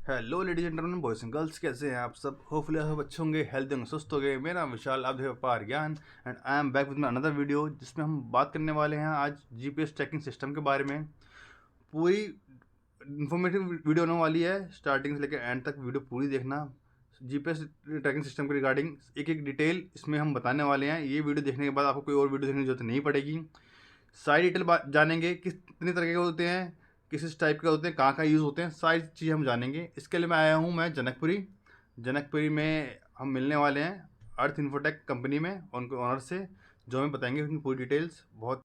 Hello ladies and gentleman, boys and girls, कैसे हैं आप सब। होपफुली आप अच्छे होंगे, हेल्दी होंगे, सुस्त हो गए। मेरा नाम विशाल, आप देखिए व्यापार ज्ञान, and I am back with my another video जिसमें हम बात करने वाले हैं आज जीपीएस ट्रैकिंग सिस्टम के बारे में। पूरी इन्फॉर्मेटिव वीडियो होने वाली है, स्टार्टिंग से लेकर एंड तक वीडियो पूरी देखना। जीपीएस ट्रैकिंग सिस्टम के रिगार्डिंग एक एक डिटेल इसमें हम बताने वाले हैं। ये वीडियो देखने के बाद आपको कोई और वीडियो देखने की जरूरत नहीं पड़ेगी। सारी डिटेल जानेंगे, कितने तरह के होते हैं, किस टाइप के होते हैं, कहाँ यूज़ होते हैं, सारी चीज़ें हम जानेंगे। इसके लिए मैं आया हूँ जनकपुरी में हम मिलने वाले हैं अर्थ इन्फोटेक कंपनी में, उनके ओनर से, जो हमें बताएंगे उनकी पूरी डिटेल्स। बहुत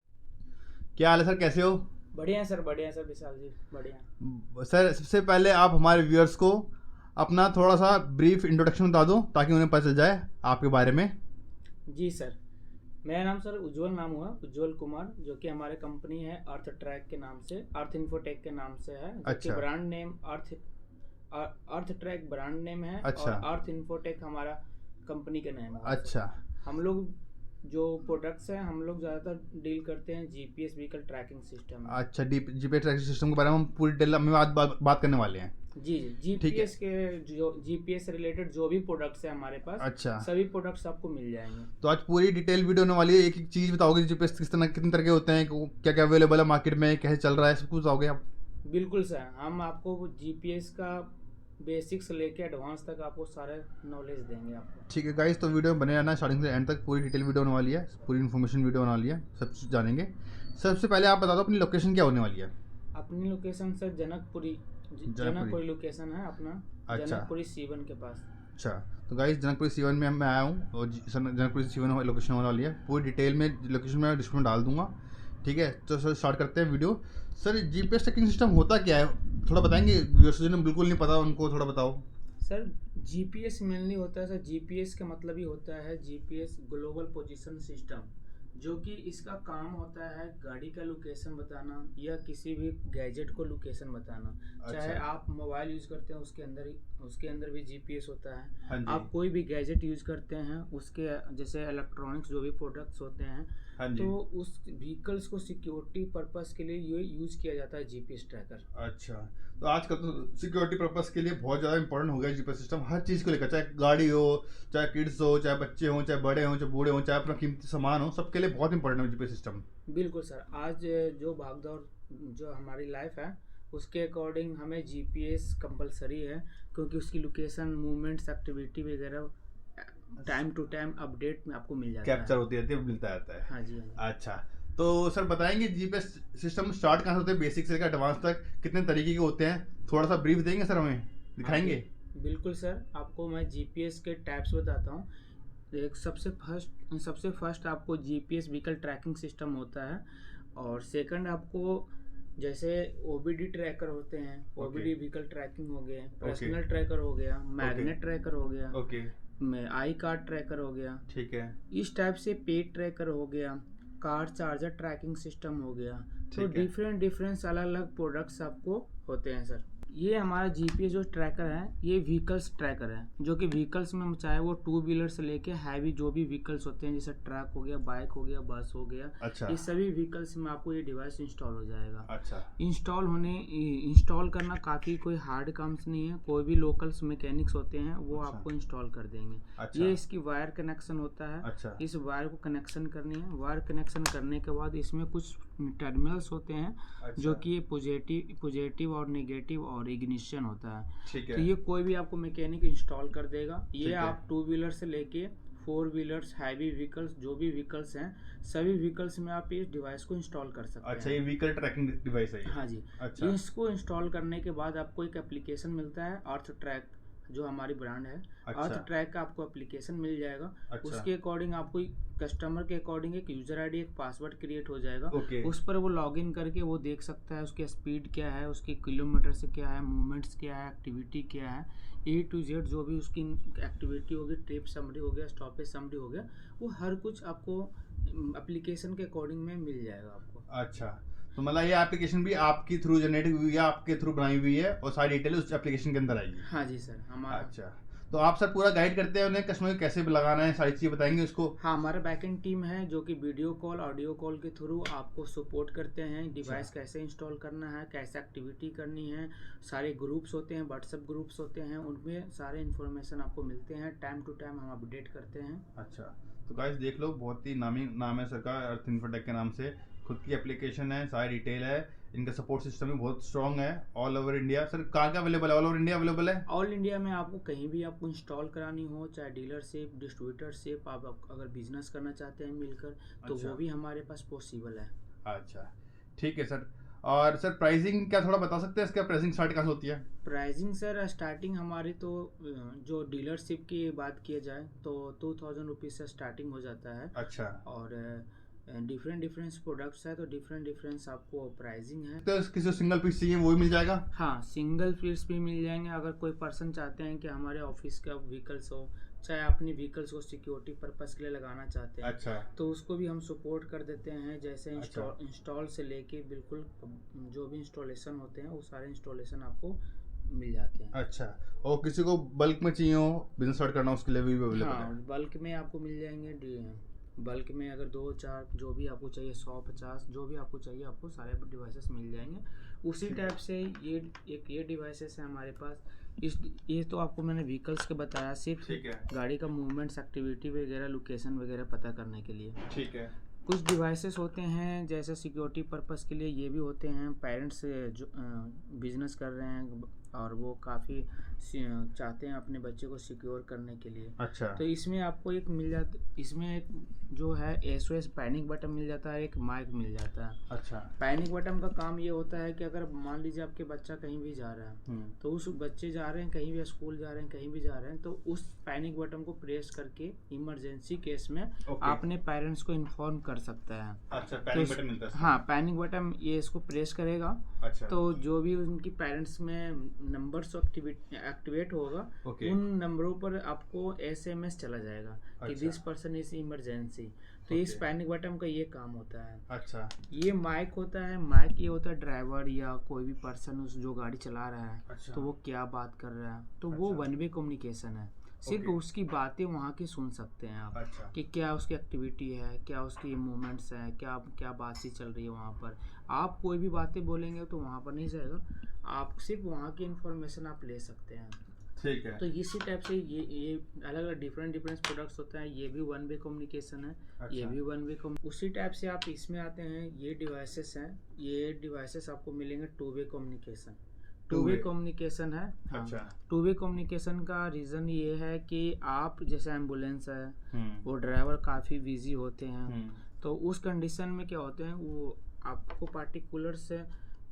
क्या हाल है सर, कैसे हो? बढ़िया सर विशाल जी बढ़िया। सर सबसे पहले आप हमारे व्यूअर्स को अपना थोड़ा सा ब्रीफ इंट्रोडक्शन बता दो ताकि उन्हें पता चल जाए आपके बारे में। जी सर, मेरा नाम सर उज्ज्वल कुमार, जो कि हमारे कंपनी है अर्थ ट्रैक के नाम से, अर्थ इन्फोटेक के नाम से है। जो कि ब्रांड नेम अर्थ ट्रैक ब्रांड नेम है। और अर्थ इन्फोटेक हमारा कंपनी का नेम है। अच्छा। हम लोग जो प्रोडक्ट्स हैं, हम लोग ज़्यादातर डील करते हैं जीपीएस व्हीकल ट्रैकिंग सिस्टम। अच्छा, जीपीएस ट्रैकिंग सिस्टम के बारे में हम पूरी डिटेल में बात करने वाले हैं। जी जीपीएस के जो जीपीएस रिलेटेड जो भी प्रोडक्ट्स है हमारे पास, अच्छा, सभी प्रोडक्ट्स आपको मिल जाएंगे। तो आज पूरी डिटेल वीडियो होने वाली है। एक एक चीज़ बताओगे, जीपीएस कितने तरह के होते हैं, क्या क्या अवेलेबल है मार्केट में, कैसे चल रहा है, सब कुछ बताओगे आप? बिल्कुल सर, हम आपको जीपीएस का बेसिक्स लेके एडवांस तक आपको सारे नॉलेज देंगे आपको। ठीक है गाइस, तो वीडियो में बने रहना, स्टार्टिंग से एंड तक पूरी डिटेल वीडियो होने वाली है, पूरी इन्फॉर्मेशन वीडियो होने वाली है, सब कुछ जानेंगे। सबसे पहले आप बता दो अपनी लोकेशन क्या होने वाली है। अपनी लोकेशन सर जनकपुरी लोकेशन है अपना। अच्छा। जनकपुरी C1 के पास। अच्छा, तो गाइस जनकपुरी C1 में मैं आया हूँ और जनकपुरी C1 लोकेशन होने वाली है। पूरी डिटेल में लोकेशन में डिस्क्रिप्शन डाल दूंगा। ठीक है, तो सर स्टार्ट करते हैं video. Sir GPS tracking system होता क्या है, थोड़ा बताएंगे? जिन्हें बिल्कुल नहीं पता उनको थोड़ा बताओ। सर जीपीएस मेनली होता है, सर जीपीएस का मतलब ही होता है जीपीएस ग्लोबल पोजीशन सिस्टम, जो कि इसका काम होता है गाड़ी का लोकेशन बताना या किसी भी गैजेट को लोकेशन बताना। अच्छा। चाहे आप मोबाइल यूज करते हैं, उसके अंदर भी जीपीएस होता है। हाँ जी। आप कोई भी गैजेट यूज करते हैं, उसके जैसे इलेक्ट्रॉनिक्स जो भी प्रोडक्ट्स होते हैं, हाँ जी। तो उस व्हीकल्स को सिक्योरिटी पर्पस के लिए ये यूज किया जाता है जीपीएस ट्रैकर। अच्छा, तो आजकल तो सिक्योरिटी पर्पस के लिए बहुत ज़्यादा इंपॉर्टेंट हो गया जीपीएस सिस्टम, हर चीज़ को लेकर, चाहे गाड़ी हो, चाहे किड्स हो, चाहे बच्चे हों, चाहे बड़े हों, चाहे बूढ़े हों, चाहे अपना कीमती सामान हो, सबके लिए बहुत इंपॉर्टेंट है जीपीएस सिस्टम। बिल्कुल सर, आज जो भागदौड़ जो हमारी लाइफ है, उसके अकॉर्डिंग हमें जीपीएस कंपलसरी है, क्योंकि उसकी लोकेशन, मूवमेंट्स, एक्टिविटी वगैरह टाइम टू टाइम अपडेट में आपको मिल जाता है, कैप्चर होती रहती है, मिलता रहता है। हाँ जी। अच्छा, तो सर बताएंगे जीपीएस सिस्टम स्टार्ट कहाँ से होते हैं, बेसिक से लेकर एडवांस तक कितने तरीके के होते हैं, थोड़ा सा ब्रीफ देंगे सर, हमें दिखाएंगे? बिल्कुल सर, आपको मैं जीपीएस के टाइप्स बताता हूँ। एक सबसे फर्स्ट आपको जीपीएस व्हीकल ट्रैकिंग सिस्टम होता है। और सेकंड आपको जैसे ओबीडी ट्रैकर होते हैं, ओबीडी व्हीकल ट्रैकिंग हो गया, पर्सनल ट्रैकर हो गया, मैग्नेट ट्रैकर हो गया, आई कार्ड ट्रैकर हो गया। ठीक है। इस टाइप से पेड ट्रैकर हो गया, कार चार्जर ट्रैकिंग सिस्टम हो गया। तो डिफरेंट अलग अलग प्रोडक्ट्स आपको होते हैं सर। ये हमारा जीपीएस जो ट्रैकर है, ये व्हीकल्स ट्रैकर है, जो कि व्हीकल्स में चाहे वो 2 व्हीलर से लेके हैवी जो भी व्हीकल्स होते हैं, जैसे ट्रक हो गया, बाइक हो गया, बस हो गया। अच्छा। इस सभी व्हीकल्स में आपको ये डिवाइस इंस्टॉल हो जाएगा। अच्छा। इंस्टॉल करना काफ़ी कोई हार्ड काम नहीं है, कोई भी लोकल्स मैकेनिक्स होते हैं वो आपको इंस्टॉल कर देंगे। अच्छा। ये इसकी वायर कनेक्शन होता है। अच्छा। इस वायर को कनेक्शन करनी है। वायर कनेक्शन करने के बाद इसमें कुछ टर्मिनल्स होते हैं। अच्छा। जो कि ये पॉजिटिव और नेगेटिव और इग्निशन होता है। ठीक है। तो ये कोई भी आपको मैकेनिक इंस्टॉल कर देगा। ये आप 2 व्हीलर से लेके 4 व्हीलर्स, हैवी व्हीकल्स, जो भी व्हीकल्स हैं, सभी व्हीकल्स में आप इस डिवाइस को इंस्टॉल कर सकते हैं। अच्छा, ये व्हीकल ट्रैकिंग डिवाइस है ये? हाँ जी। अच्छा। इसको इंस्टॉल करने के बाद आपको एक एप्लीकेशन मिलता है, अर्थ ट्रैक, जो हमारी ब्रांड है। अच्छा। अर्थ ट्रैक का आपको एप्लीकेशन मिल जाएगा। अच्छा। उसके अकॉर्डिंग आपको कस्टमर के अकॉर्डिंग एक यूजर आईडी, एक पासवर्ड क्रिएट हो जाएगा। ओके। उस पर वो लॉगिन करके वो देख सकता है उसकी स्पीड क्या है, उसकी किलोमीटर से क्या है, मूवमेंट्स क्या है, एक्टिविटी क्या है, A to Z जो भी उसकी एक्टिविटी होगी, ट्रिप समरी हो गया, स्टॉपेज समरी हो गया, वो हर कुछ आपको एप्लीकेशन के अकॉर्डिंग में मिल जाएगा आपको। अच्छा, तो मतलब ये एप्लीकेशन भी आपकी थ्रू जनरेट हुई है, आपके थ्रू बनाई हुई है, और सारी डिटेल उस एप्लीकेशन के अंदर आएगी? हाँ जी सर, हमारा। अच्छा, तो आप सर पूरा गाइड करते हैं उन्हें कस्टमर को कैसे लगाना है, सारी चीज़ें बताएंगे उसको? हाँ, हमारा बैकएंड टीम है जो कि वीडियो कॉल, ऑडियो कॉल के थ्रू आपको सपोर्ट करते हैं। डिवाइस कैसे इंस्टॉल करना है, कैसे एक्टिविटी करनी है, सारे ग्रुप्स होते हैं, व्हाट्सएप ग्रुप्स होते हैं, उनमें सारे इन्फॉर्मेशन आपको मिलते हैं। टाइम टू टाइम हम अपडेट करते हैं। अच्छा, तो गाइस देख लो, बहुत ही नामी नाम है सर का, अर्थ इन्फोटेक के नाम से। खुद की एप्लीकेशन है, सारी डिटेल है, इनका सपोर्ट सिस्टम भी बहुत स्ट्रॉन्ग है। ऑल ओवर इंडिया सर, कहाँ क्या अवेलेबल है? ऑल ओवर इंडिया अवेलेबल है। ऑल इंडिया में आपको कहीं भी आपको इंस्टॉल करानी हो, चाहे डीलरशिप, डिस्ट्रीब्यूटरशिप, आप अगर बिजनेस करना चाहते हैं मिलकर, तो अच्छा। वो भी हमारे पास पॉसिबल है। अच्छा, ठीक है सर। और सर प्राइसिंग क्या थोड़ा बता सकते हैं, इसका प्राइसिंग स्टार्ट कहाँ से होती है? प्राइसिंग सर स्टार्टिंग हमारी तो जो डीलरशिप की बात किया जाए तो 2000 रुपीज़ से स्टार्टिंग हो जाता है। अच्छा, और डिफरेंट डिफरेंट प्रोडक्ट्स है तो डिफरेंट डिफरेंस आपको प्राइसिंग है। तो किसी को सिंगल पीस चाहिए वो भी मिल जाएगा? हाँ, सिंगल पीस भी मिल जाएंगे। अगर कोई पर्सन चाहते हैं कि हमारे ऑफिस का व्हीकल्स हो, चाहे अपनी व्हीकल्स को सिक्योरिटी पर्पस के लिए लगाना चाहते हैं, अच्छा, तो उसको भी हम सपोर्ट कर देते हैं। जैसे अच्छा। इंस्टॉल से लेके बिल्कुल जो भी इंस्टॉलेशन होते हैं वो सारे इंस्टॉलेशन आपको मिल जाते हैं। अच्छा, और किसी को बल्क में चाहिए हो, बिजनेस स्टार्ट करना हो, उसके लिए भी अवेलेबल हाँ, है? बल्क में आपको मिल जाएंगे। बल्क में अगर 2-4 जो भी आपको चाहिए, 100-50 जो भी आपको चाहिए, आपको सारे डिवाइसेस मिल जाएंगे। उसी टाइप से ये डिवाइसेस है हमारे पास। ये तो आपको मैंने व्हीकल्स के बताया, सिर्फ ठीक है, गाड़ी का मूवमेंट्स, एक्टिविटी वगैरह, लोकेशन वगैरह पता करने के लिए। ठीक है। कुछ डिवाइसेस होते हैं जैसे सिक्योरिटी पर्पस के लिए, ये भी होते हैं। पेरेंट्स जो बिजनेस कर रहे हैं और वो काफ़ी चाहते हैं अपने बच्चे को सिक्योर करने के लिए, अच्छा, तो इसमें आपको एक मिल जाता, इसमें एक जो है SOS पैनिक बटन मिल जाता है, एक माइक मिल जाता है। अच्छा। पैनिक बटन का काम ये होता है कि अगर मान लीजिए आपके बच्चा कहीं भी जा रहा है, तो उस बच्चे जा रहे हैं कहीं भी, स्कूल जा रहे हैं, कहीं भी जा रहे हैं, तो उस पैनिक बटन को प्रेस करके इमरजेंसी केस में अपने पेरेंट्स को इन्फॉर्म कर सकता है। अच्छा, पैनिक बटन मिलता है? हाँ, पैनिक बटन ये इसको प्रेस करेगा, अच्छा, तो जो भी उनकी पेरेंट्स में नंबर्स एक्टिवेट होगा, उन नंबरों पर आपको SMS चला जाएगा कि दिस पर्सन इज इमरजेंसी। तो इस पैनिक बटन का ये काम होता है। अच्छा, ये माइक होता है। माइक ये होता है ड्राइवर या कोई भी पर्सन उस जो गाड़ी चला रहा है, अच्छा, तो वो क्या बात कर रहा है, तो वो वन वे कम्युनिकेशन है। सिर्फ उसकी बातें वहाँ की सुन सकते हैं आप। अच्छा, कि क्या उसकी एक्टिविटी है, क्या उसकी मूवमेंट्स हैं, क्या क्या बातचीत चल रही है वहाँ पर। आप कोई भी बातें बोलेंगे तो वहाँ पर नहीं जाएगा, आप सिर्फ वहाँ की इंफॉर्मेशन आप ले सकते हैं। ठीक है। तो इसी टाइप से ये अलग अलग डिफरेंट प्रोडक्ट्स होते हैं। ये भी वन वे कम्युनिकेशन है। अच्छा, ये भी वन वे उसी टाइप से आप इसमें आते हैं। ये डिवाइसेस हैं, ये डिवाइसेस आपको मिलेंगे 2 वे कम्युनिकेशन। 2 वे कम्युनिकेशन है। हाँ, अच्छा, 2 वे कम्युनिकेशन का रीज़न ये है कि आप जैसे एम्बुलेंस है, वो ड्राइवर काफ़ी बिजी होते हैं, तो उस कंडीशन में क्या होते हैं, वो आपको पार्टिकुलर से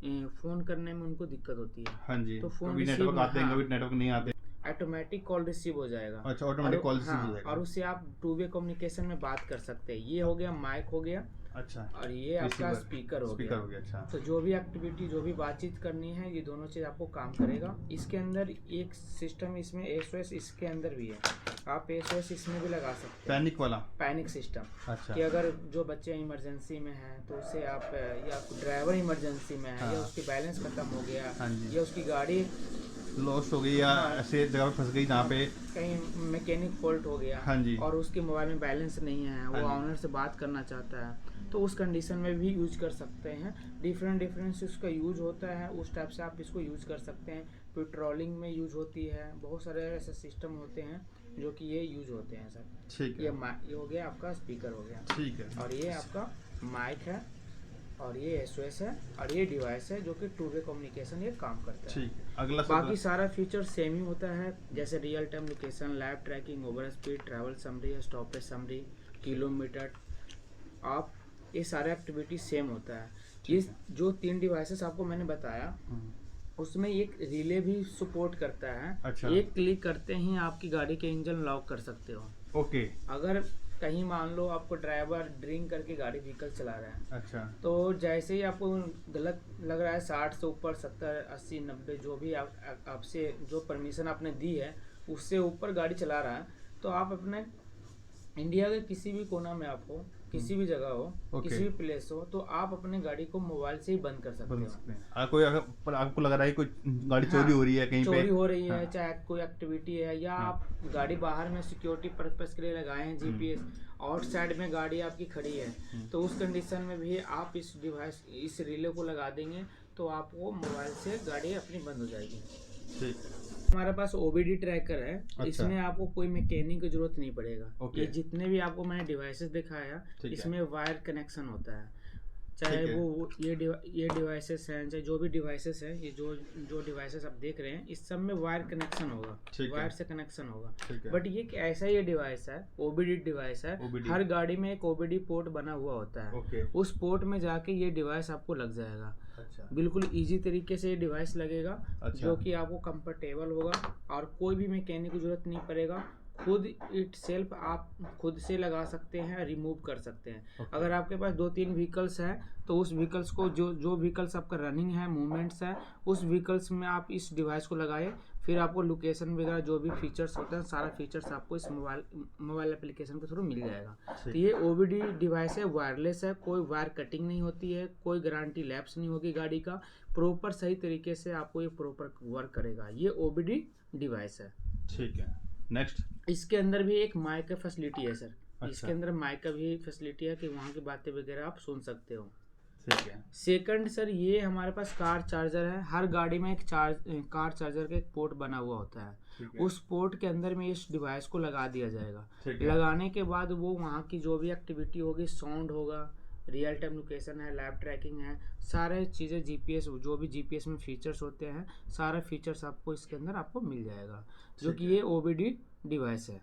फ़ोन करने में उनको दिक्कत होती है। हाँ जी, तो फ़ोन कभी नेटवर्क आते हैं, कभी नेटवर्क नहीं आते। ऑटोमेटिक कॉल रिसीव हो जाएगा। अच्छा, ऑटोमेटिक कॉल रिसीव हो हाँ, जाएगा। और उससे आप 2 वे कम्युनिकेशन में बात कर सकते हैं। ये हो गया माइक हो गया, अच्छा, और ये आपका स्पीकर हो गया। अच्छा, तो जो भी एक्टिविटी, जो भी बातचीत करनी है, ये दोनों चीज़ आपको काम करेगा। इसके अंदर एक सिस्टम इसमें SOS इसके अंदर भी है। आप SOS इसमें भी लगा सकते हैं, पैनिक वाला, पैनिक सिस्टम। अच्छा, कि अगर जो बच्चे इमरजेंसी में हैं तो उसे आप, या ड्राइवर इमरजेंसी में है, या उसकी बैलेंस खत्म हो गया, या उसकी गाड़ी लॉस्ट हो गई, या ऐसे जगह पे फंस गई जहाँ पे कहीं मैकेनिक फॉल्ट हो गया, हाँ जी, और उसके मोबाइल में बैलेंस नहीं है, वो ऑनर से बात करना चाहता है, तो उस कंडीशन में भी यूज कर सकते हैं। डिफरेंट उसका यूज होता है, उस टाइप से आप इसको यूज कर सकते हैं। पेट्रोलिंग में यूज होती है, बहुत सारे ऐसे सिस्टम होते हैं जो कि ये यूज होते हैं सर। ठीक है। ये हो गया आपका स्पीकर हो गया, ठीक है, और ये आपका माइक है, और ये SOS है, और ये डिवाइस है जो कि 2 वे कम्युनिकेशन ये काम करता है। ठीक है, अगला बाकी सारा फीचर सेम ही होता है, जैसे real time location, live tracking, over speed, travel summary, stoppage summary, kilometre, आप ये सारा एक्टिविटी सेम होता है। ये जो 3 डिवाइसेस आपको मैंने बताया, उसमें एक रिले भी सपोर्ट करता है। अच्छा, एक क्लिक करते ही आपकी गाड़ी के इंजन लॉक कर सकते हो। ओके, अगर कहीं मान लो आपको ड्राइवर ड्रिंक करके गाड़ी व्हीकल चला रहा है, अच्छा, तो जैसे ही आपको गलत लग रहा है, 60 से ऊपर, 70, 80, 90 जो भी आपसे जो परमिशन आपने दी है उससे ऊपर गाड़ी चला रहा है, तो आप अपने इंडिया के किसी भी कोना में आप हो, किसी भी जगह हो, ओके। किसी भी प्लेस हो, तो आप अपने गाड़ी को मोबाइल से ही बंद कर सकते बन हो। सकते हैं। कोई अगर पर आपको लग रहा है कोई गाड़ी हाँ, चोरी हो रही है कहीं पे, चोरी हो रही है, हाँ, चाहे कोई एक्टिविटी है, या हाँ, आप गाड़ी बाहर में सिक्योरिटी पर्पस के लिए लगाए हैं जीपीएस, आउटसाइड में गाड़ी आपकी खड़ी है, तो उस कंडीशन में भी आप इस डिवाइस, इस रिले को लगा देंगे तो आपको मोबाइल से गाड़ी अपनी बंद हो जाएगी। ठीक है। हमारे पास ओबीडी ट्रैकर है। अच्छा। इसमें आपको कोई मैकेनिक की जरूरत नहीं पड़ेगा। ओके। ये जितने भी आपको मैंने डिवाइसेस दिखाया, ठीक है। इसमें वायर कनेक्शन होता है। चाहे ठीक है। वो ये डिवाइसेस हैं, चाहे जो भी डिवाइसेस हैं, ये जो डिवाइसेस आप देख रहे हैं, इस सब में वायर कनेक्शन होगा, ठीक है। वायर से कनेक्शन होगा। ठीक है। बट ये एक ऐसा ये डिवाइस है, ओबीडी डिवाइस है। OBD। हर गाड़ी में एक ओबीडी पोर्ट बना हुआ होता है। ओके। उस पोर्ट में जाके ये डिवाइस आपको लग जाएगा। अच्छा। बिल्कुल इजी तरीके से ये डिवाइस लगेगा। अच्छा। जो कि आपको कंफर्टेबल होगा और कोई भी मैकेनिक की जरूरत नहीं पड़ेगा। खुद इट सेल्फ आप खुद से लगा सकते हैं, रिमूव कर सकते हैं। ओके। अगर आपके पास 2-3 व्हीकल्स हैं तो उस व्हीकल्स को जो व्हीकल्स आपका रनिंग है, मूवमेंट्स है, उस व्हीकल्स में आप इस डिवाइस को लगाए, फिर आपको लोकेशन वगैरह जो भी फीचर्स होते हैं, सारा फीचर्स आपको इस मोबाइल एप्लीकेशन के थ्रू मिल जाएगा। तो ये ओबीडी डिवाइस है, वायरलेस है, कोई वायर कटिंग नहीं होती है, कोई गारंटी लैप्स नहीं होगी गाड़ी का, प्रॉपर सही तरीके से आपको ये प्रॉपर वर्क करेगा। ये ओबीडी डिवाइस है। ठीक है। नेक्स्ट। इसके अंदर भी एक माइक का फैसिलिटी है सर। अच्छा। इसके अंदर माइक का भी फैसिलिटी है कि वहाँ की बातें वगैरह आप सुन सकते हो। ठीक है। सेकंड सर, ये हमारे पास कार चार्जर है। हर गाड़ी में एक कार चार्जर का एक पोर्ट बना हुआ होता है। ठीक है। उस पोर्ट के अंदर में इस डिवाइस को लगा दिया जाएगा। ठीक है। लगाने के बाद वो वहाँ की जो भी एक्टिविटी होगी, साउंड होगा, रियल टाइम लोकेशन है, लैब ट्रैकिंग है, सारे चीज़ें जीपीएस, जो भी जीपीएस में फीचर्स होते हैं, सारे फीचर्स आपको इसके अंदर आपको मिल जाएगा। जो कि ये ओबीडी डिवाइस है।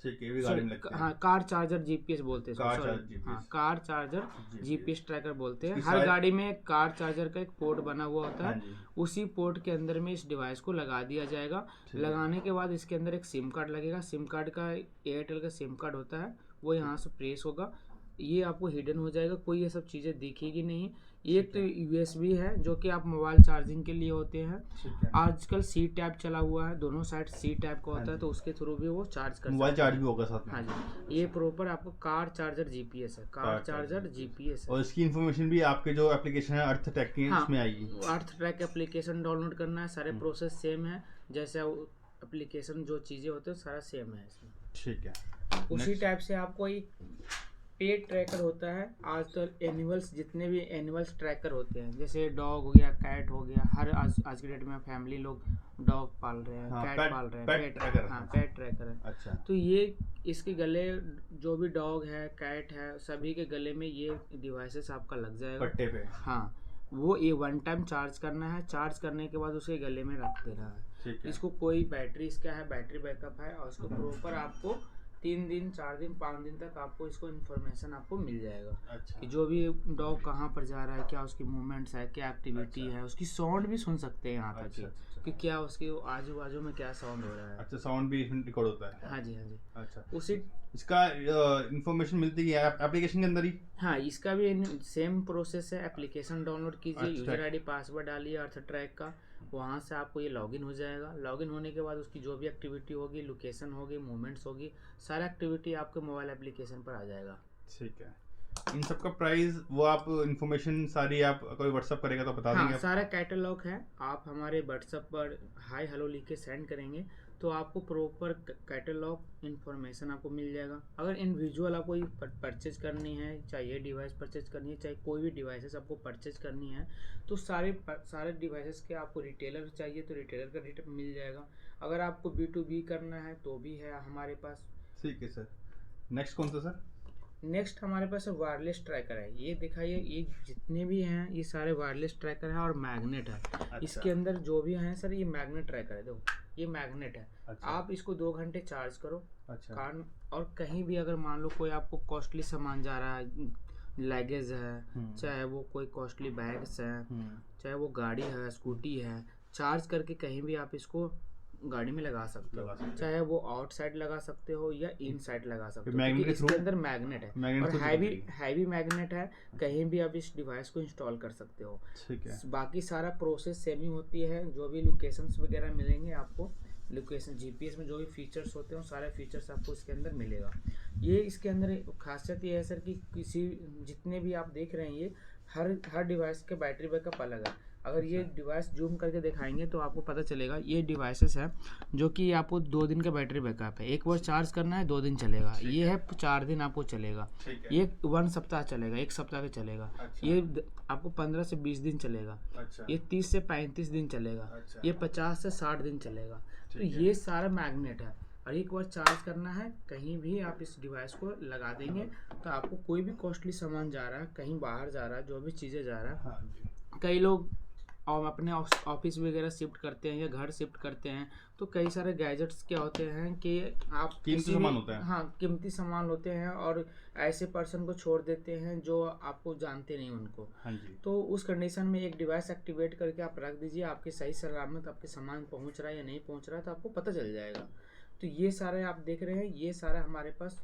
ठीक है। ये भी गाड़ी में लगता है। हाँ, कार चार्जर जीपीएस बोलते हैं। Car sorry, charger GPS। हाँ, कार चार्जर जीपीएस ट्रैकर बोलते हैं। इसकी हर सारी- गाड़ी में एक कार चार्जर का एक पोर्ट बना हुआ होता हाँ है। जी। उसी पोर्ट के अंदर में इस डिवाइस को लगा दिया जाएगा। ठीक है। लगाने के बाद इसके अंदर एक सिम कार्ड लगेगा। सिम कार्ड का एयरटेल का सिम कार्ड होता है, वो यहाँ से प्रेस होगा, ये आपको हिडन हो जाएगा, कोई ये सब चीज़ें दिखेगी नहीं। एक तो यूएसबी है जो कि आप मोबाइल चार्जिंग के लिए होते हैं। ठीक है। आजकल सी टैप चला हुआ है, दोनों साइड सी टैप का होता हाँ है, तो उसके थ्रू भी वो चार्ज कर मोबाइल सकते हैं। चार्ज भी होगा साथ में। हाँ जी, ये प्रॉपर आपको कार चार्जर जीपीएस है, कार चार्जर जीपीएस है। और इसकी इन्फॉर्मेशन भी आपके जो एप्लीकेशन है अर्थ ट्रैकिंग हाँ, इसमें आएगी। अर्थ ट्रैक एप्लीकेशन डाउनलोड करना है, सारे प्रोसेस सेम है, जैसे एप्लीकेशन जो चीज़ें होते हैं सारा सेम है इसमें। ठीक है। उसी Next। टाइप से आपको एक पेट ट्रैकर होता है। आजकल एनिमल्स, जितने भी एनिमल्स ट्रैकर होते हैं, जैसे डॉग हो गया, कैट हो गया, हर आज की डेट में फैमिली लोग डॉग पाल रहे हैं, हाँ, कैट पाल रहे हैं, पेट ट्रैकर। हाँ, पेट ट्रैकर है। अच्छा। तो ये इसके गले, जो भी डॉग है, कैट है, सभी के गले में ये डिवाइसेस आपका लग जाएगा पट्टे पे। हाँ, वो ये 1 टाइम चार्ज करना है, चार्ज करने के बाद उसके गले में रख देना है। ठीक है। इसको कोई बैटरी, इसका है बैटरी बैकअप है, और इसको प्रॉपर आपको 3 दिन, 4 दिन, 5 दिन तक आपको इसको इन्फॉर्मेशन आपको मिल जाएगा अच्छा। कि जो भी डॉग कहाँ पर जा रहा है, क्या उसकी मूवमेंट्स है, क्या एक्टिविटी है, उसकी साउंड भी सुन सकते हैं यहाँ तक अच्छा, अच्छा। कि क्या उसके आजू बाजू में क्या साउंड हो रहा है। अच्छा, साउंड भी इसमें रिकॉर्ड होता है। हाँ जी, हाँ जी। अच्छा। उसी इसका इंफॉर्मेशन मिलती है एप्लीकेशन के अंदर ही। हाँ, इसका भी सेम प्रोसेस है। एप्लीकेशन डाउनलोड कीजिए, अच्छा। यूजर आईडी पासवर्ड डालिए अर्थ ट्रैक का, वहाँ से आपको ये लॉगिन हो जाएगा। लॉगिन होने के बाद उसकी जो भी एक्टिविटी होगी, लोकेशन होगी, मूवमेंट्स होगी, सारा एक्टिविटी आपके मोबाइल एप्लीकेशन पर आ जाएगा। ठीक है। इन सब का प्राइस वो आप इंफॉर्मेशन सारी आप कोई व्हाट्सअप करेगा तो बता हाँ, देंगे आप? सारा कैटलॉग है। आप हमारे व्हाट्सएप पर हाय हेलो लिख के सेंड करेंगे तो आपको प्रॉपर कैटलॉग इन्फॉर्मेशन आपको मिल जाएगा। अगर इंडिविजुअल आपको परचेज करनी है, चाहे ये डिवाइस परचेज करनी है, चाहे कोई भी डिवाइसेस आपको परचेज करनी है, तो सारे डिवाइसेस के आपको रिटेलर चाहिए तो रिटेलर का रेट मिल जाएगा। अगर आपको B2B करना है तो भी है हमारे पास। ठीक है सर। नेक्स्ट कौन सा सर? नेक्स्ट हमारे पास वायरलेस ट्रैकर है। ये दिखाइए, ये जितने भी हैं ये सारे वायरलेस ट्रैकर हैं और मैग्नेट है। अच्छा। इसके अंदर जो भी हैं सर, ये मैग्नेट ट्रैकर है। देखो, ये मैग्नेट है। अच्छा। आप इसको 2 घंटे चार्ज करो अच्छा। कान, और कहीं भी अगर मान लो कोई आपको कॉस्टली सामान जा रहा है, लगेज है, चाहे वो कोई कॉस्टली बैग्स है, चाहे वो गाड़ी है, स्कूटी है, चार्ज करके कहीं भी आप इसको गाड़ी में लगा सकते हो। चाहे वो आउटसाइड लगा सकते हो या इनसाइड लगा सकते हो, क्योंकि इसके अंदर मैग्नेट है और हैवी मैग्नेट है। कहीं भी आप इस डिवाइस को इंस्टॉल कर सकते हो। ठीक है। बाकी सारा प्रोसेस सेम ही होती है। जो भी लोकेशंस वगैरह मिलेंगे आपको, लोकेशन जीपीएस में जो भी फीचर्स होते हैं वो सारे फीचर्स आपको इसके अंदर मिलेगा। ये इसके अंदर एक खासियत ये है सर कि किसी जितने भी आप देख रहे हैं ये हर डिवाइस के बैटरी बैकअप अलग है। अगर ये डिवाइस जूम करके दिखाएंगे तो आपको पता चलेगा ये डिवाइसेस है जो कि आपको 2 दिन का बैटरी बैकअप है। एक बार चार्ज करना है 2 दिन चलेगा, ये है 4 दिन आपको चलेगा, ये 1 सप्ताह चलेगा, 1 सप्ताह का चलेगा, ये आपको 15 से 20 दिन चलेगा, ये 30 से 35 दिन चलेगा, ये 50 से 60 दिन चलेगा। तो ये सारा मैग्नेट है और एक बार चार्ज करना है कहीं भी आप इस डिवाइस को लगा देंगे तो आपको कोई भी कॉस्टली सामान जा रहा है, कहीं बाहर जा रहा है, जो भी चीज़ें जा रहा है, कई लोग और अपने ऑफिस वगैरह शिफ्ट करते हैं या घर शिफ्ट करते हैं तो कई सारे गैजेट्स क्या होते हैं कि आप कीमती सामान होता है। हाँ, कीमती सामान होते हैं और ऐसे पर्सन को छोड़ देते हैं जो आपको जानते नहीं उनको। हाँ जी। तो उस कंडीशन में एक डिवाइस एक्टिवेट करके आप रख दीजिए, आपके सही सलामत आपके सामान पहुंच रहा है या नहीं पहुंच रहा है तो आपको पता चल जाएगा। तो ये सारे आप देख रहे हैं, ये सारा हमारे पास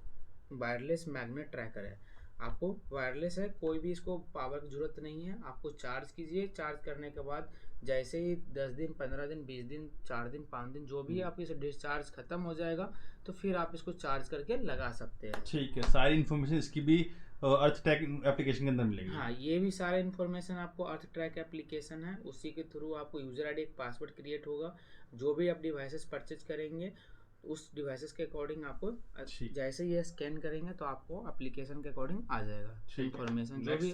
वायरलेस मैग्नेट ट्रैकर है। आपको वायरलेस है, कोई भी इसको पावर की जरूरत नहीं है। आपको चार्ज कीजिए, चार्ज करने के बाद जैसे ही 10 दिन 15 दिन 20 दिन 4 दिन 5 दिन जो भी आप इसे डिस्चार्ज खत्म हो जाएगा तो फिर आप इसको चार्ज करके लगा सकते हैं। ठीक है, सारी इन्फॉर्मेशन इसकी भी अर्थ ट्रैक एप्लीकेशन के अंदर मिलेगी। हाँ, ये भी सारा इन्फॉर्मेशन आपको अर्थ ट्रैक एप्लीकेशन है, उसी के थ्रू आपको यूजर आईडी एक पासवर्ड क्रिएट होगा। जो भी आप डिवाइसेस परचेज करेंगे उस डिवाइसेस के अकॉर्डिंग आपको जैसे ये स्कैन करेंगे तो आपको एप्लीकेशन के अकॉर्डिंग आ जाएगा इन्फॉर्मेशन। जो भी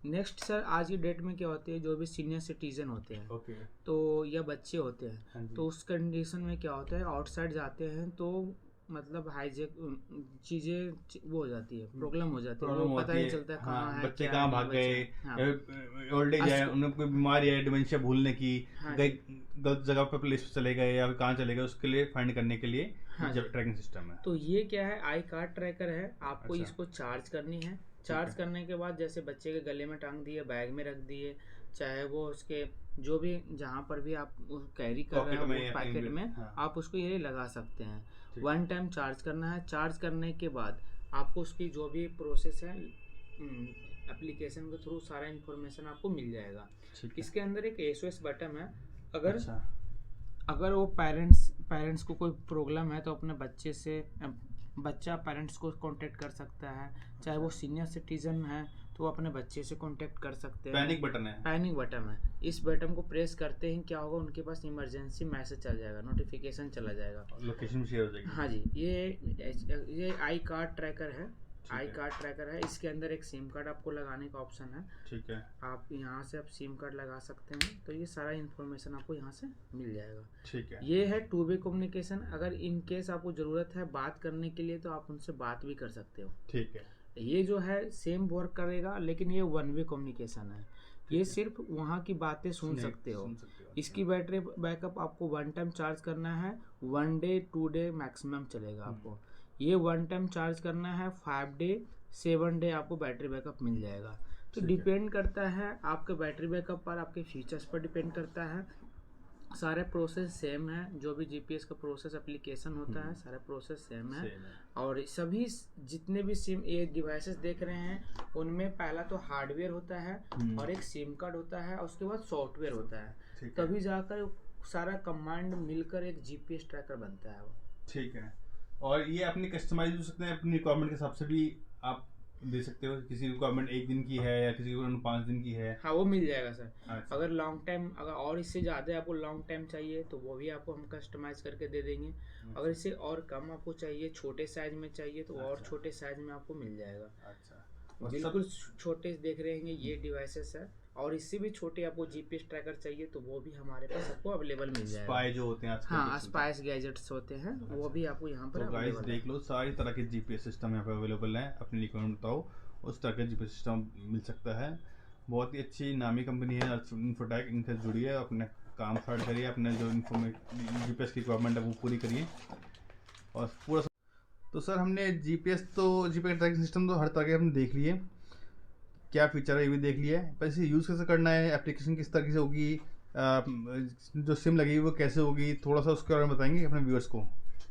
नेक्स्ट सर आज की डेट में क्या होती है, जो भी सीनियर सिटीजन होते हैं तो या बच्चे होते हैं तो उस कंडीशन में क्या होता है, आउटसाइड जाते हैं तो मतलब हाईजेक चीजें वो हो जाती है, प्रॉब्लम हो जाती है, वो पता नहीं चलता है कहाँ है, बच्चे कहाँ भाग गए, ओल्ड एज है, उन्हें कोई बीमारी है, डिमेंशिया भूलने की, गलत जगह पे प्लेस पे चले गए या कहाँ चले गए, उसके लिए फाइंड करने के लिए जब ट्रैकिंग सिस्टम है। तो ये क्या है, आई कार्ड ट्रैकर है। आपको इसको चार्ज करनी है, चार्ज करने के बाद जैसे बच्चे के गले में टांग दिए, बैग में रख दिए, चाहे वो उसके जो भी जहाँ पर भी आप कैरी कर रहे हैं पैकेट में आप उसको ये लगा सकते हैं। 1 टाइम चार्ज करना है। चार्ज करने के बाद आपको उसकी जो भी प्रोसेस है एप्लीकेशन के थ्रू सारा इन्फॉर्मेशन आपको मिल जाएगा। इसके अंदर एक SOS बटन है। अगर वो पेरेंट्स को कोई प्रॉब्लम है तो अपने बच्चा पेरेंट्स को कांटेक्ट कर सकता है, चाहे वो सीनियर सिटीजन है तो वो अपने बच्चे से कांटेक्ट कर सकते हैं। पैनिक बटन है। इस बटन को प्रेस करते ही क्या होगा, उनके पास इमरजेंसी मैसेज चल जाएगा, नोटिफिकेशन चला जाएगा, लोकेशन शेयर हो जाएगी। हाँ जी, ये आई कार्ड ट्रैकर है। इसके अंदर एक सिम कार्ड आपको लगाने का ऑप्शन है। ठीक है, आप यहाँ से आप सिम कार्ड लगा सकते हैं। तो ये सारा इन्फॉर्मेशन आपको यहाँ से मिल जाएगा। ठीक है, ये है 2 वे कम्युनिकेशन। अगर इन केस आपको जरूरत है बात करने के लिए तो आप उनसे बात भी कर सकते हो। ठीक है, ये जो है सेम वर्क करेगा लेकिन ये 1 वे कम्युनिकेशन है। ये सिर्फ वहाँ की बातें सुन सकते हो। इसकी बैटरी बैकअप आपको 1 टाइम चार्ज करना है, 1 डे 2 डे मैक्सिमम चलेगा आपको। ये 1 टाइम चार्ज करना है, 5 डे 7 डे आपको बैटरी बैकअप मिल जाएगा। तो डिपेंड करता है आपके बैटरी बैकअप पर, आपके फीचर्स पर डिपेंड करता है। सारे प्रोसेस सेम है, जो भी जीपीएस का प्रोसेस एप्लीकेशन होता है सारे प्रोसेस सेम है। और सभी जितने भी सिम ये डिवाइसेस देख रहे हैं उनमें पहला तो हार्डवेयर होता है और एक सिम कार्ड होता है और उसके बाद सॉफ्टवेयर होता है, तभी जाकर सारा कमांड मिलकर एक जीपीएस ट्रैकर बनता है वो। ठीक है, और ये अपनी कस्टमाइज हो सकते हैं, अपनी रिक्वायरमेंट के हिसाब से भी आप दे सकते हो। किसी रिक्वायरमेंट 1 दिन की है या किसी को 5 दिन की है, हाँ वो मिल जाएगा सर। अच्छा। अगर लॉन्ग टाइम, अगर और इससे ज़्यादा आपको लॉन्ग टाइम चाहिए तो वो भी आपको हम कस्टमाइज करके दे देंगे। अगर इससे और कम आपको चाहिए, छोटे साइज में चाहिए तो और छोटे साइज में आपको मिल जाएगा। अच्छा, बिल्कुल छोटे देख रहे हैं ये डिवाइसेस है। और इससे भी छोटे आपको जीपीएस ट्रैकर चाहिए तो वो भी हमारे पास आपको अवेलेबल मिल जाएगा। स्पाई जो होते हैं आजकल, हाँ स्पाइस गैजेट्स होते हैं। अच्छा। वो भी आपको यहाँ पर गाइस देख लो, सारी तरह के जीपीएस सिस्टम यहाँ पे अवेलेबल है। अपनी रिक्वायरमेंट बताओ, उस तरह का जीपीएस सिस्टम मिल सकता है। बहुत ही अच्छी नामी कंपनी है इन्फोटेक, इनसे जुड़िए, अपने काम स्टार्ट करिए, अपने जो जीपीएस की रिक्वायरमेंट है वो पूरी करिए और पूरा। तो सर हमने जीपीएस ट्रैकिंग सिस्टम तो हर तरह के हमने देख लिए, क्या फीचर है ये भी देख लिया है, पर इसे यूज़ कैसे करना है, एप्लीकेशन किस तरह से होगी, जो सिम लगी वो कैसे होगी, थोड़ा सा उसके बारे में बताएंगे अपने व्यूअर्स को।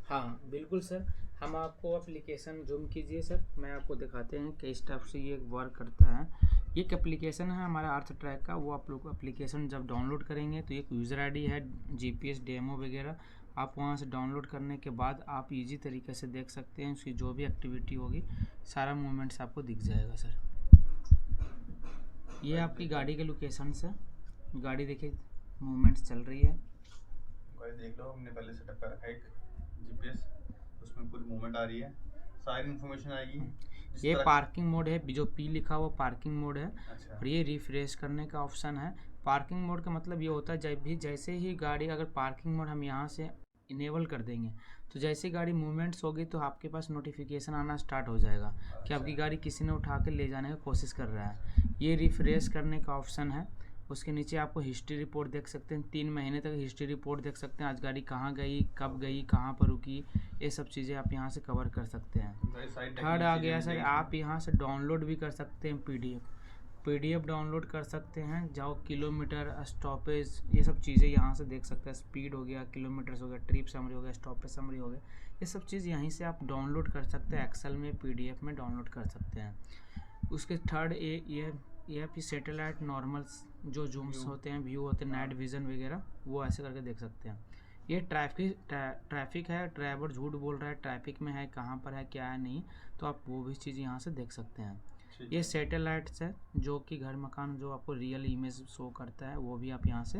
हाँ बिल्कुल सर, हम आपको एप्लीकेशन जूम कीजिए सर, मैं आपको दिखाते हैं किस टाइप से ये वर्क करता है। ये एक एप्लीकेशन है हमारा अर्थ ट्रैक का, वो आप लोग एप्लीकेशन जब डाउनलोड करेंगे तो एक यूज़र आईडी है, जीपीएस डेमो वगैरह आप वहाँ से डाउनलोड करने के बाद आप इजी तरीके से देख सकते हैं, उसकी जो भी एक्टिविटी होगी सारा मूवमेंट्स आपको दिख जाएगा सर। ये आपकी गाड़ी के लोकेशन से गाड़ी देखिए मूवमेंट्स चल रही है। देख लो, हमने पहले सेटअप कर रखा है एक जीपीएस, उसमें पूरी मूवमेंट आ रही है, सारी इन्फॉर्मेशन आएगी। ये पार्किंग मोड है, जो पी लिखा हुआ पार्किंग मोड है। अच्छा। और ये रिफ्रेश करने का ऑप्शन है। पार्किंग मोड का मतलब ये होता है जब भी जैसे ही गाड़ी अगर पार्किंग मोड हम यहाँ से इनेबल कर देंगे तो जैसे गाड़ी मूवमेंट्स होगी तो आपके पास नोटिफिकेशन आना स्टार्ट हो जाएगा कि आपकी गाड़ी किसी ने उठा के ले जाने की कोशिश कर रहा है। ये रिफ्रेश करने का ऑप्शन है। उसके नीचे आपको हिस्ट्री रिपोर्ट देख सकते हैं, 3 महीने तक हिस्ट्री रिपोर्ट देख सकते हैं, आज गाड़ी कहाँ गई, कब गई, कहाँ पर रुकी, ये सब चीज़ें आप यहाँ से कवर कर सकते हैं। थर्ड आ गया सर, आप यहाँ से डाउनलोड भी कर सकते हैं पीडीएफ डाउनलोड कर सकते हैं। जाओ किलोमीटर, स्टॉपेज, ये सब चीज़ें यहाँ से देख सकते हैं। स्पीड हो गया, किलोमीटर्स हो गया, ट्रिप समरी हो गया, स्टॉपेज समरी हो गया, ये सब चीज़ यहीं से आप डाउनलोड कर सकते हैं। एक्सेल में, पीडीएफ में डाउनलोड कर सकते हैं। उसके थर्ड ये आपकी सैटेलाइट नॉर्मल्स जो जूम्स होते हैं, व्यू होते हैं, नाइट विज़न वगैरह, वो ऐसे करके देख सकते हैं। ये ट्रैफिक है, ड्राइवर झूठ बोल रहा है, ट्रैफिक में है, कहाँ पर है, क्या है नहीं, तो आप वो भी चीज़ यहाँ से देख सकते हैं। ये सैटेलाइट्स है जो कि घर मकान जो आपको रियल इमेज शो करता है, वो भी आप यहाँ से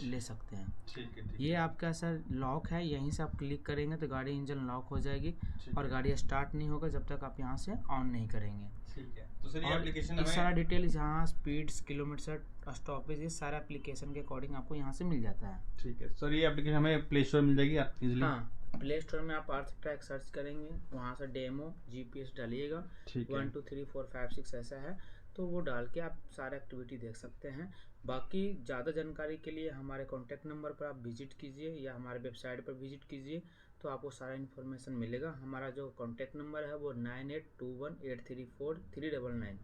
ले सकते हैं। ठीक है। ये आपका सर लॉक है, यहीं से आप क्लिक करेंगे तो गाड़ी इंजन लॉक हो जाएगी और गाड़ी स्टार्ट नहीं होगा जब तक आप यहाँ से ऑन नहीं करेंगे। ठीक है। तो सर ये एप्लीकेशन इस सारा डिटेल यहाँ स्पीड्स, किलोमीटर, स्टॉपेज, ये सारा एप्लीकेशन के अकॉर्डिंग आपको यहाँ से मिल जाता है। ठीक है सर, ये एप्लीकेशन हमें प्ले स्टोर मिल जाएगी इजीली? हाँ, प्ले स्टोर में आप अर्थ ट्रैक सर्च करेंगे, वहाँ से डेमो जीपीएस डालिएगा, 1 2 3 4 5 6 ऐसा है, तो वो डाल के आप सारा एक्टिविटी देख सकते हैं। बाकी ज़्यादा जानकारी के लिए हमारे कॉन्टैक्ट नंबर पर आप विजिट कीजिए या हमारे वेबसाइट पर विजिट कीजिए, तो आपको सारा इन्फॉर्मेशन मिलेगा। हमारा जो कॉन्टैक्ट नंबर है वो 9821834399।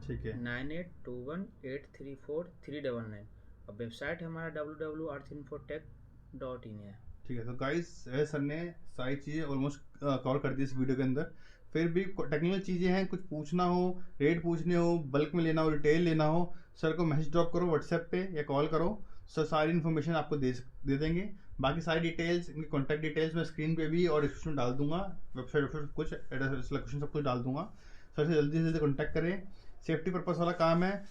ठीक है, 9821834399। और वेबसाइट हमारा www.earthinfotech.in है। ठीक है। तो गाइस, सर ने सारी चीज़ें ऑलमोस्ट कवर कर दी इस वीडियो के अंदर। फिर भी टेक्निकल चीज़ें हैं, कुछ पूछना हो, रेट पूछने हो, बल्क में लेना हो, रिटेल लेना हो, सर को मैसेज ड्रॉप करो व्हाट्सएप पे या कॉल करो, सर सारी इन्फॉर्मेशन आपको दे देंगे। बाकी सारी डिटेल्स, इनकी कॉन्टैक्ट डिटेल्स मैं स्क्रीन पे भी और डिस्क्रिप्शन डाल दूंगा, वेबसाइट सब कुछ, एड्रेस, लोकेशन सब कुछ डाल दूंगा। सर से जल्दी कॉन्टैक्ट करें, सेफ्टी पर्पस वाला काम है।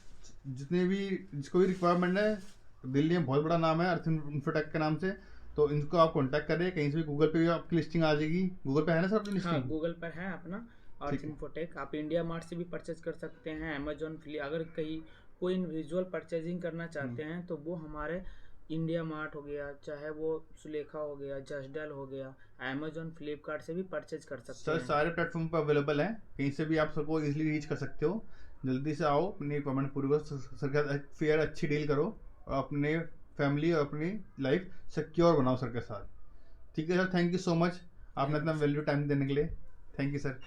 जितने भी जिसको भी रिक्वायरमेंट है, दिल्ली में बहुत बड़ा नाम है अर्थ इन्फोटेक के नाम से, तो इनको आप कांटेक्ट करें। कहीं से भी गूगल पे भी आपकी लिस्टिंग आ जाएगी। गूगल पे है ना सर अपनी लिस्टिंग? हाँ, गूगल पर है अपना अर्थ इन्फोटेक। आप इंडिया मार्ट से भी परचेज कर सकते हैं, अमेजोन, अगर कहीं कोई विजुअल परचेजिंग करना चाहते हैं तो वो हमारे इंडिया मार्ट हो गया, चाहे वो सुलेखा हो गया, जस्टडायल हो गया, अमेजोन, फ्लिपकार्ट से भी परचेज कर सकते हैं। सर सारे प्लेटफॉर्म पर अवेलेबल है, कहीं से भी आप सबको इजीली रीच कर सकते हो। जल्दी से आओ, अपनी पेमेंट पूरी करो, सर का फेयर अच्छी डील करो और अपने फैमिली और अपनी लाइफ सिक्योर बनाओ सर के साथ। ठीक है sir, thank you so much, आपने इतना वैल्यू टाइम देने के लिए। Thank you sir.